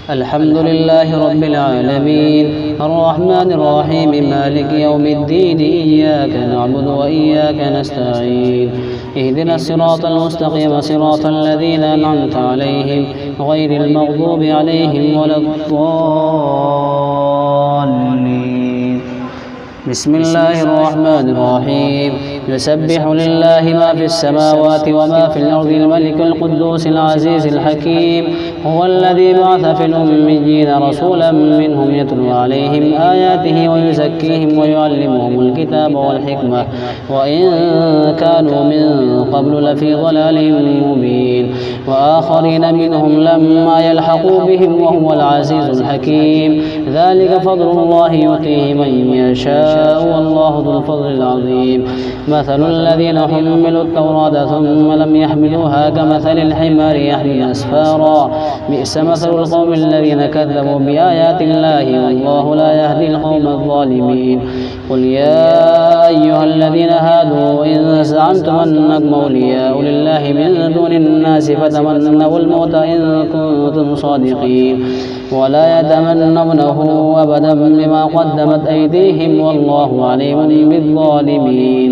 الحمد لله رب العالمين الرحمن الرحيم مالك يوم الدين إياك نعبد وإياك نستعين اهدنا الصراط المستقيم صراط الذين أنعمت عليهم غير المغضوب عليهم ولا الضالين. بسم الله الرحمن الرحيم يسبح لله ما في السماوات وما في الأرض الملك القدوس العزيز الحكيم هو الذي بعث في الأميين رسولا منهم يتلو عليهم آياته ويزكيهم ويعلمهم الكتاب والحكمة وإن كانوا من قبل لفي ضلال مبين وآخرين منهم لما يلحقوا بهم وهو العزيز الحكيم ذلك فضل الله يؤتيه من يشاء والله ذو الفضل العظيم. مثل الذين حملوا التوراة ثم لم يحملوها كمثل الحمار يحمل أسفارا بئس مثل القوم الذين كذبوا بآيات الله والله لا يهدي القوم الظالمين. قل يا أيها الذين هادوا إن زعمتم أنكم أولياء لله من دون الناس فتمنوا الموت إن كنتم صادقين ولا يتمنونه أبدا بما قدمت أيديهم والله عليم بالظالمين.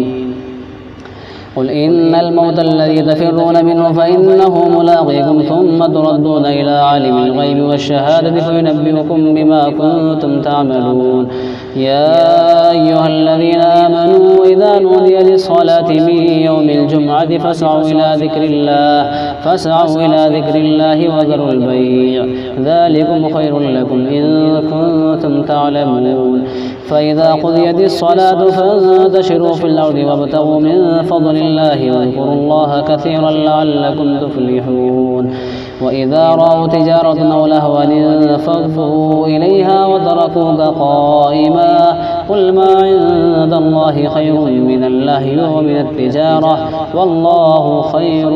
قل إن الموت الذي تفرون منه فإنه ملاقيكم ثم تردون إلى عالم الغيب والشهادة فينبئكم بما كنتم تعملون. يا أيها الذين آمنوا إذا نودي للصلاة من يوم الجمعة فاسعوا إلى ذكر الله وذروا البيع ذلكم خير لكم إن كنتم تعلمون. فإذا قضيت الصلاة فانتشروا في الأرض وابتغوا من فضل الله واذكروا الله كثيرا لعلكم تفلحون. وإذا رأوا تجارة أو لهوا انفضوا إليها وتركوك قائما قل ما عند الله خير من اللهو ومن التجارة والله خير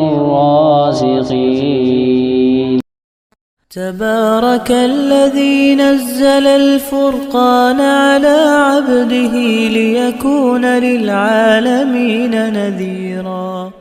الرازقين. تبارك الذي نزل الفرقان على عبده ليكون للعالمين نذيرا.